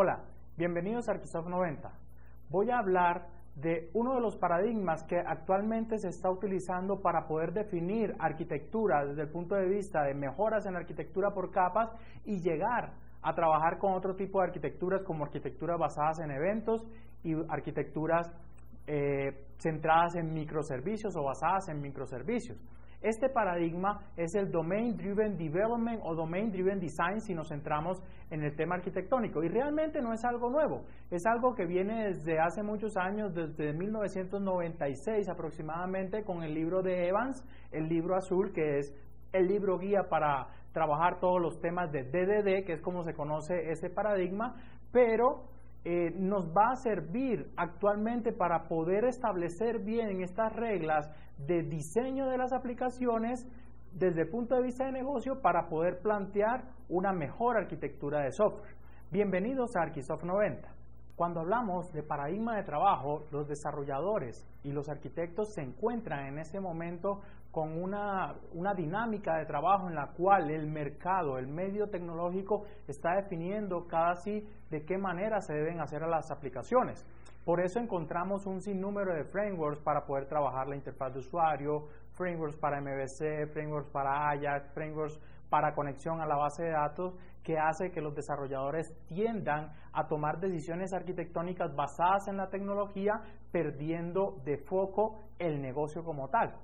Hola, bienvenidos a Arquisoft 90. Voy a hablar de uno de los paradigmas que actualmente se está utilizando para poder definir arquitectura desde el punto de vista de mejoras en la arquitectura por capas y llegar a trabajar con otro tipo de arquitecturas como arquitecturas basadas en eventos y arquitecturas centradas en microservicios o basadas en microservicios. Este paradigma es el Domain Driven Development o Domain Driven Design si nos centramos en el tema arquitectónico. Y realmente no es algo nuevo, es algo que viene desde hace muchos años, desde 1996 aproximadamente, con el libro de Evans, el libro azul, que es el libro guía para trabajar todos los temas de DDD, que es como se conoce ese paradigma, pero nos va a servir actualmente para poder establecer bien estas reglas de diseño de las aplicaciones desde el punto de vista de negocio para poder plantear una mejor arquitectura de software. Bienvenidos a Arquisoft 90. Cuando hablamos de paradigma de trabajo, los desarrolladores y los arquitectos se encuentran en ese momento con una dinámica de trabajo en la cual el mercado, el medio tecnológico está definiendo casi de qué manera se deben hacer las aplicaciones. Por eso encontramos un sinnúmero de frameworks para poder trabajar la interfaz de usuario, frameworks para MVC, frameworks para Ajax, frameworks para conexión a la base de datos, que hace que los desarrolladores tiendan a tomar decisiones arquitectónicas basadas en la tecnología, perdiendo de foco el negocio como tal.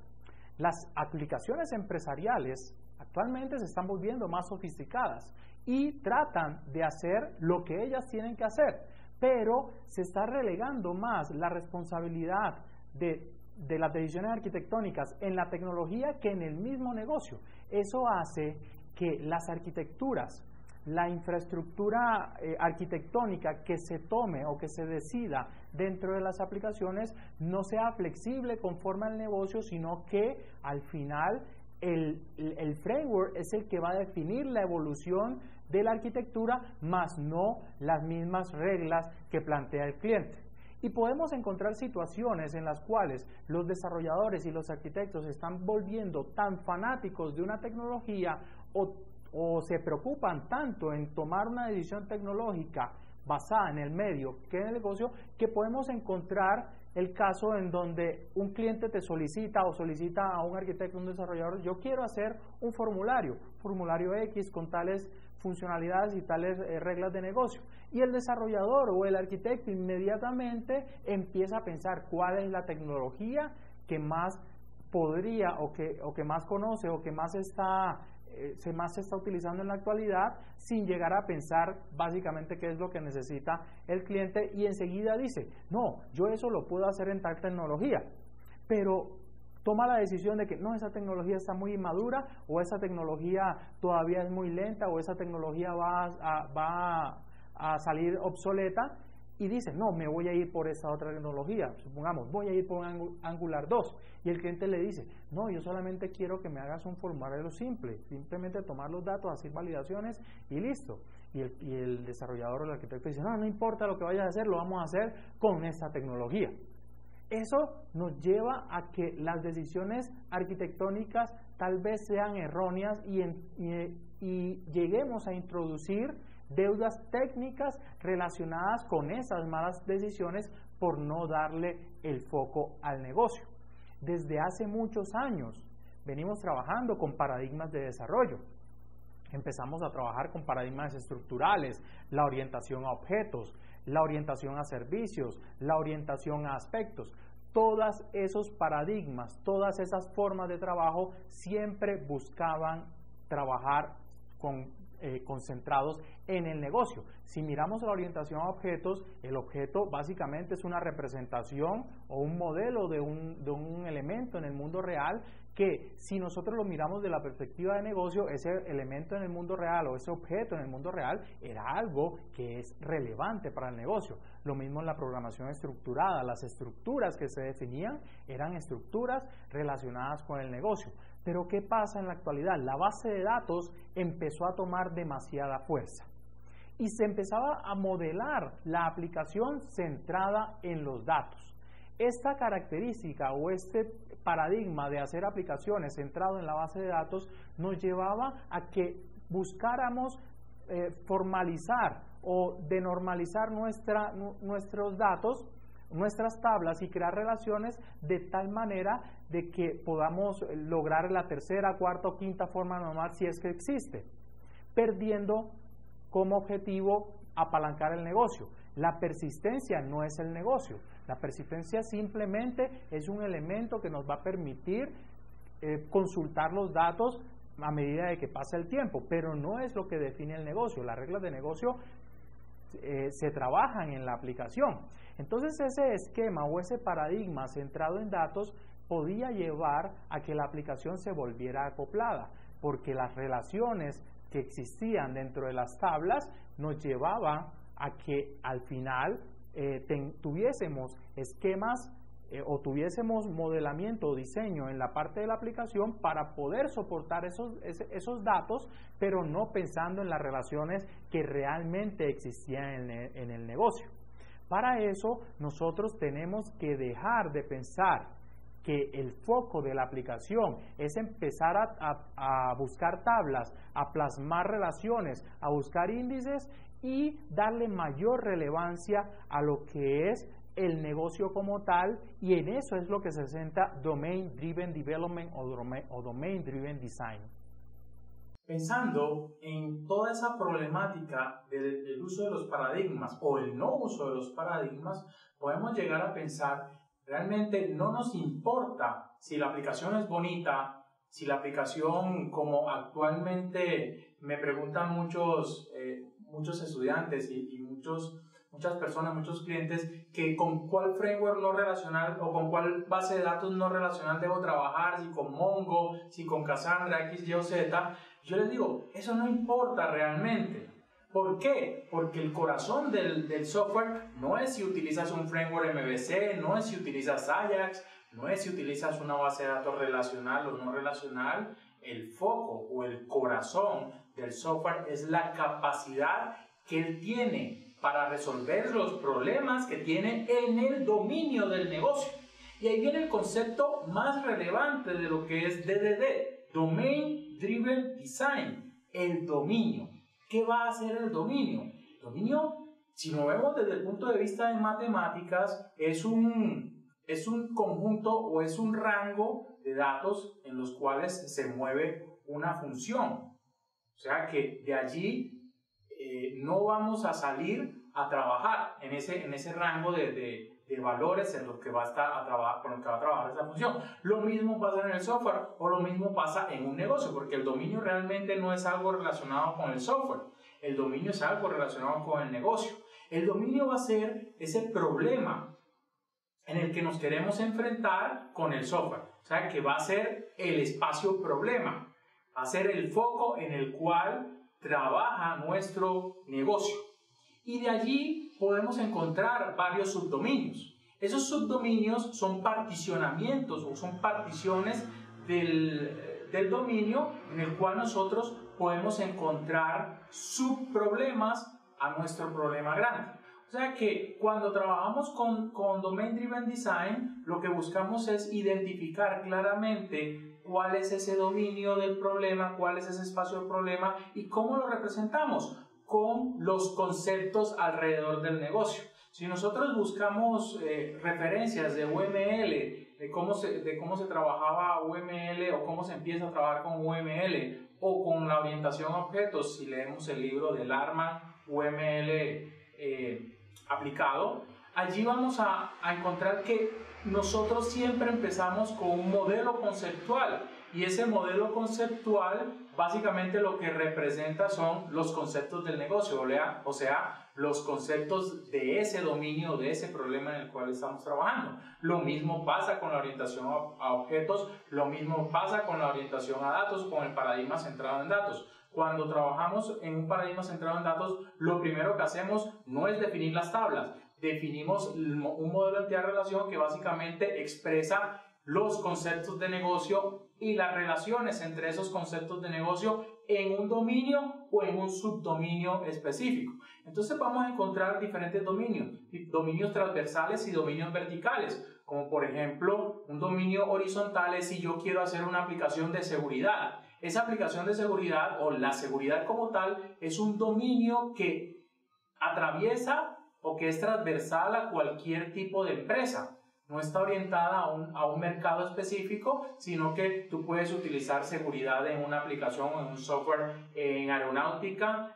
Las aplicaciones empresariales actualmente se están volviendo más sofisticadas y tratan de hacer lo que ellas tienen que hacer, pero se está relegando más la responsabilidad de las decisiones arquitectónicas en la tecnología que en el mismo negocio. Eso hace que las arquitecturas, la infraestructura arquitectónica que se tome o que se decida dentro de las aplicaciones no sea flexible conforme al negocio, sino que al final el framework es el que va a definir la evolución de la arquitectura, más no las mismas reglas que plantea el cliente. Y podemos encontrar situaciones en las cuales los desarrolladores y los arquitectos se están volviendo tan fanáticos de una tecnología o se preocupan tanto en tomar una decisión tecnológica basada en el medio que en el negocio, que podemos encontrar el caso en donde un cliente te solicita o solicita a un arquitecto, un desarrollador: yo quiero hacer un formulario X con tales funcionalidades y tales reglas de negocio. Y el desarrollador o el arquitecto inmediatamente empieza a pensar cuál es la tecnología que más podría o que más conoce o que más se está utilizando en la actualidad, sin llegar a pensar básicamente qué es lo que necesita el cliente, y enseguida dice: no, yo eso lo puedo hacer en tal tecnología, pero toma la decisión de que no, esa tecnología está muy inmadura, o esa tecnología todavía es muy lenta, o esa tecnología va a salir obsoleta, y dice: no, me voy a ir por esa otra tecnología. Supongamos, voy a ir por Angular 2, y el cliente le dice: no, yo solamente quiero que me hagas un formulario simple, simplemente tomar los datos, hacer validaciones y listo. Y el desarrollador o el arquitecto dice: no, no importa lo que vayas a hacer, lo vamos a hacer con esta tecnología. Eso nos lleva a que las decisiones arquitectónicas tal vez sean erróneas y lleguemos a introducir deudas técnicas relacionadas con esas malas decisiones por no darle el foco al negocio. Desde hace muchos años venimos trabajando con paradigmas de desarrollo. Empezamos a trabajar con paradigmas estructurales, la orientación a objetos, la orientación a servicios, la orientación a aspectos. Todos esos paradigmas, todas esas formas de trabajo siempre buscaban trabajar concentrados en el negocio. Si miramos la orientación a objetos, el objeto básicamente es una representación o un modelo de un elemento en el mundo real, que si nosotros lo miramos de la perspectiva de negocio, ese elemento en el mundo real o ese objeto en el mundo real era algo que es relevante para el negocio. Lo mismo en la programación estructurada, las estructuras que se definían eran estructuras relacionadas con el negocio. Pero ¿qué pasa en la actualidad? La base de datos empezó a tomar demasiada fuerza y se empezaba a modelar la aplicación centrada en los datos. Esta característica o este paradigma de hacer aplicaciones centrado en la base de datos nos llevaba a que buscáramos formalizar o denormalizar nuestros datos, nuestras tablas y crear relaciones de tal manera de que podamos lograr la tercera, cuarta o quinta forma normal si es que existe, perdiendo como objetivo apalancar el negocio. La persistencia no es el negocio, la persistencia simplemente es un elemento que nos va a permitir consultar los datos a medida de que pasa el tiempo, pero no es lo que define el negocio. Las reglas de negocio se trabajan en la aplicación. Entonces ese esquema o ese paradigma centrado en datos podía llevar a que la aplicación se volviera acoplada, porque las relaciones que existían dentro de las tablas nos llevaban a que al final tuviésemos esquemas o tuviésemos modelamiento o diseño en la parte de la aplicación para poder soportar esos datos, pero no pensando en las relaciones que realmente existían en el negocio. Para eso nosotros tenemos que dejar de pensar que el foco de la aplicación es empezar a buscar tablas, a plasmar relaciones, a buscar índices y darle mayor relevancia a lo que es el negocio como tal, y en eso es lo que se centra Domain Driven Development o Domain Driven Design. Pensando en toda esa problemática del uso de los paradigmas o el no uso de los paradigmas, podemos llegar a pensar, realmente no nos importa si la aplicación es bonita, si la aplicación, como actualmente me preguntan muchos estudiantes y muchas personas, muchos clientes, que con cuál framework no relacional o con cuál base de datos no relacional debo trabajar, si con Mongo, si con Cassandra, X, Y o Z. Yo les digo, eso no importa realmente. ¿Por qué? Porque el corazón del software no es si utilizas un framework MVC, no es si utilizas Ajax, no es si utilizas una base de datos relacional o no relacional. El foco o el corazón del software es la capacidad que él tiene para resolver los problemas que tiene en el dominio del negocio. Y ahí viene el concepto más relevante de lo que es DDD, Domain Driven Design, el dominio. ¿Qué va a hacer el dominio? El dominio, si lo vemos desde el punto de vista de matemáticas, es un conjunto o es un rango de datos en los cuales se mueve una función. O sea que de allí no vamos a salir a trabajar en ese rango de valores en los que va a estar con los que va a trabajar esa función. Lo mismo pasa en el software o lo mismo pasa en un negocio, porque el dominio realmente no es algo relacionado con el software. El dominio es algo relacionado con el negocio. El dominio va a ser ese problema en el que nos queremos enfrentar con el software. O sea, que va a ser el espacio problema. Va a ser el foco en el cual trabaja nuestro negocio. Y de allí podemos encontrar varios subdominios. Esos subdominios son particionamientos o son particiones del dominio en el cual nosotros podemos encontrar subproblemas a nuestro problema grande. O sea que cuando trabajamos con Domain Driven Design, lo que buscamos es identificar claramente cuál es ese dominio del problema, cuál es ese espacio del problema y cómo lo representamos con los conceptos alrededor del negocio. Si nosotros buscamos referencias de UML, de cómo se trabajaba UML o cómo se empieza a trabajar con UML o con la orientación a objetos, si leemos el libro de Larman, UML aplicado, allí vamos a encontrar que nosotros siempre empezamos con un modelo conceptual y ese modelo conceptual básicamente lo que representa son los conceptos del negocio, o sea, los conceptos de ese dominio, de ese problema en el cual estamos trabajando. Lo mismo pasa con la orientación a objetos, lo mismo pasa con la orientación a datos, con el paradigma centrado en datos. Cuando trabajamos en un paradigma centrado en datos, lo primero que hacemos no es definir las tablas, definimos un modelo de entidad de relación que básicamente expresa los conceptos de negocio y las relaciones entre esos conceptos de negocio en un dominio o en un subdominio específico. Entonces vamos a encontrar diferentes dominios transversales y dominios verticales, como por ejemplo un dominio horizontal es si yo quiero hacer una aplicación de seguridad. esa aplicación de seguridad o la seguridad como tal es un dominio que atraviesa o que es transversal a cualquier tipo de empresa. No está orientada a un mercado específico, sino que tú puedes utilizar seguridad en una aplicación o en un software en aeronáutica,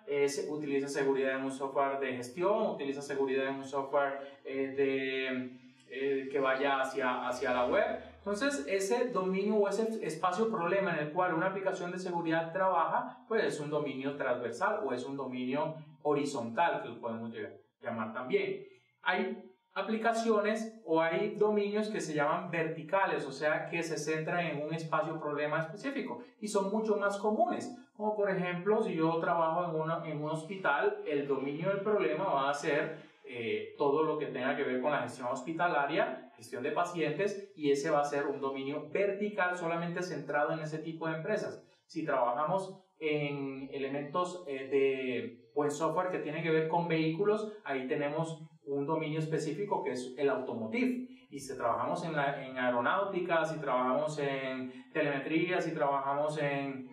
utiliza seguridad en un software de gestión, utiliza seguridad en un software que vaya hacia la web. Entonces, ese dominio o ese espacio problema en el cual una aplicación de seguridad trabaja, pues es un dominio transversal o es un dominio horizontal, que lo podemos llamar también. Hay aplicaciones o hay dominios que se llaman verticales, o sea que se centran en un espacio problema específico y son mucho más comunes, como por ejemplo si yo trabajo en un hospital, el dominio del problema va a ser todo lo que tenga que ver con la gestión hospitalaria, gestión de pacientes, y ese va a ser un dominio vertical solamente centrado en ese tipo de empresas. Si trabajamos en elementos o en software que tiene que ver con vehículos, ahí tenemos un dominio específico que es el automotive. Y si trabajamos en aeronáutica, si trabajamos en telemetría, si trabajamos en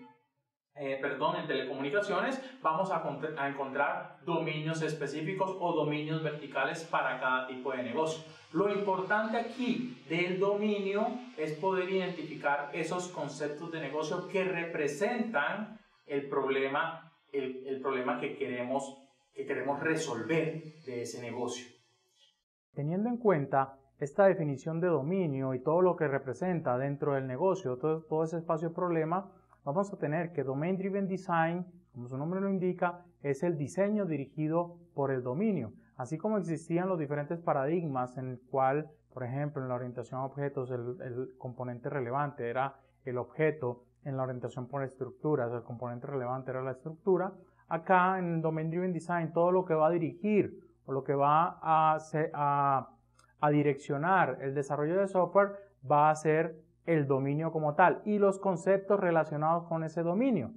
telecomunicaciones, vamos a encontrar dominios específicos o dominios verticales para cada tipo de negocio. Lo importante aquí del dominio es poder identificar esos conceptos de negocio que representan el problema que queremos resolver de ese negocio. Teniendo en cuenta esta definición de dominio y todo lo que representa dentro del negocio, todo ese espacio de problema, vamos a tener que Domain Driven Design, como su nombre lo indica, es el diseño dirigido por el dominio. Así como existían los diferentes paradigmas en el cual, por ejemplo, en la orientación a objetos el componente relevante era el objeto, en la orientación por estructuras el componente relevante era la estructura, acá en Domain Driven Design todo lo que va a dirigir o lo que va a direccionar el desarrollo de software va a ser el dominio como tal y los conceptos relacionados con ese dominio.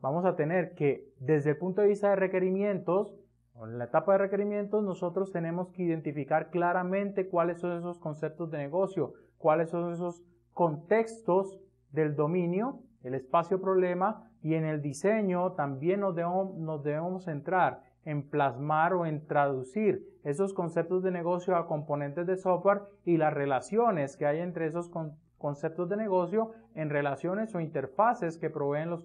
Vamos a tener que desde el punto de vista de requerimientos, en la etapa de requerimientos nosotros tenemos que identificar claramente cuáles son esos conceptos de negocio, cuáles son esos contextos del dominio, el espacio problema, y en el diseño también nos debemos centrar en plasmar o en traducir esos conceptos de negocio a componentes de software y las relaciones que hay entre esos conceptos de negocio en relaciones o interfaces que proveen los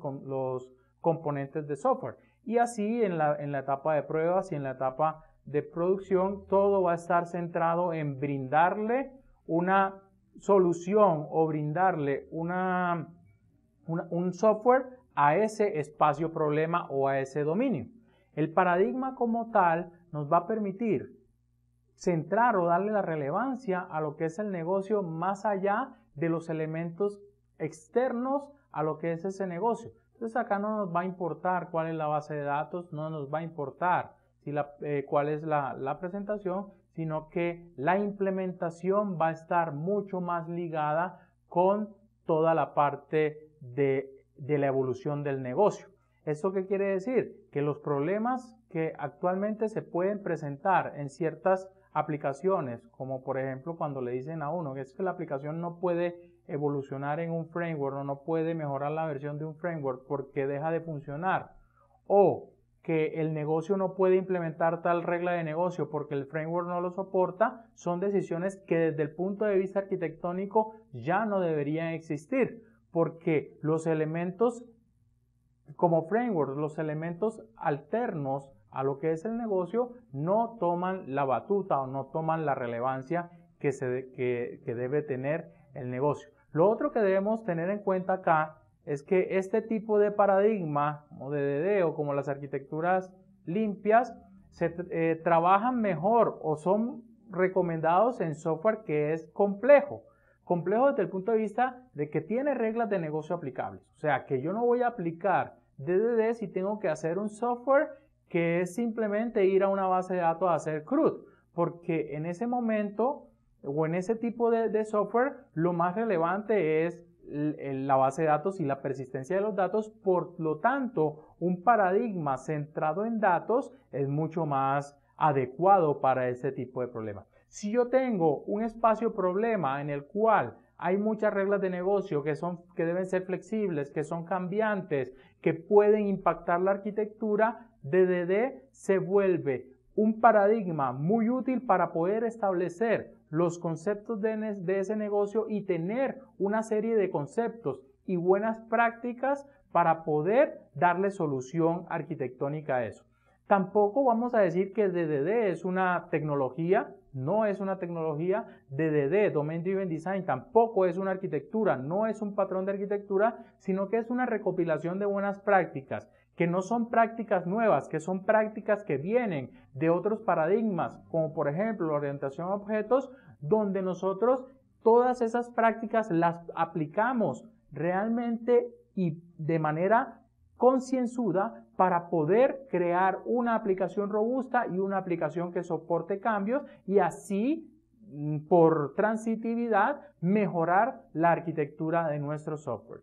componentes de software. Y así en la etapa de pruebas y en la etapa de producción todo va a estar centrado en brindarle una solución o brindarle un software a ese espacio problema o a ese dominio. El paradigma como tal nos va a permitir centrar o darle la relevancia a lo que es el negocio más allá de los elementos externos a lo que es ese negocio. Entonces acá no nos va a importar cuál es la base de datos, no nos va a importar cuál es la presentación, sino que la implementación va a estar mucho más ligada con toda la parte de la evolución del negocio. ¿Esto qué quiere decir? Que los problemas que actualmente se pueden presentar en ciertas aplicaciones, como por ejemplo cuando le dicen a uno que es que la aplicación no puede evolucionar en un framework o no puede mejorar la versión de un framework porque deja de funcionar, o que el negocio no puede implementar tal regla de negocio porque el framework no lo soporta, son decisiones que desde el punto de vista arquitectónico ya no deberían existir, porque los elementos como framework, los elementos alternos a lo que es el negocio no toman la batuta o no toman la relevancia que debe tener el negocio. Lo otro que debemos tener en cuenta acá es que este tipo de paradigma o de DD o como las arquitecturas limpias se trabajan mejor o son recomendados en software que es complejo. Complejo desde el punto de vista de que tiene reglas de negocio aplicables. O sea, que yo no voy a aplicar DDD si tengo que hacer un software que es simplemente ir a una base de datos a hacer CRUD. Porque en ese momento o en ese tipo de software lo más relevante es la base de datos y la persistencia de los datos. Por lo tanto, un paradigma centrado en datos es mucho más adecuado para ese tipo de problemas. Si yo tengo un espacio problema en el cual Hay muchas reglas de negocio que deben ser flexibles, que son cambiantes, que pueden impactar la arquitectura. DDD se vuelve un paradigma muy útil para poder establecer los conceptos de ese negocio y tener una serie de conceptos y buenas prácticas para poder darle solución arquitectónica a eso. Tampoco vamos a decir que DDD es una tecnología, no es una tecnología. DDD, Domain Driven Design, tampoco es una arquitectura, no es un patrón de arquitectura, sino que es una recopilación de buenas prácticas, que no son prácticas nuevas, que son prácticas que vienen de otros paradigmas, como por ejemplo la orientación a objetos, donde nosotros todas esas prácticas las aplicamos realmente y de manera concienzuda para poder crear una aplicación robusta y una aplicación que soporte cambios y así, por transitividad, mejorar la arquitectura de nuestro software.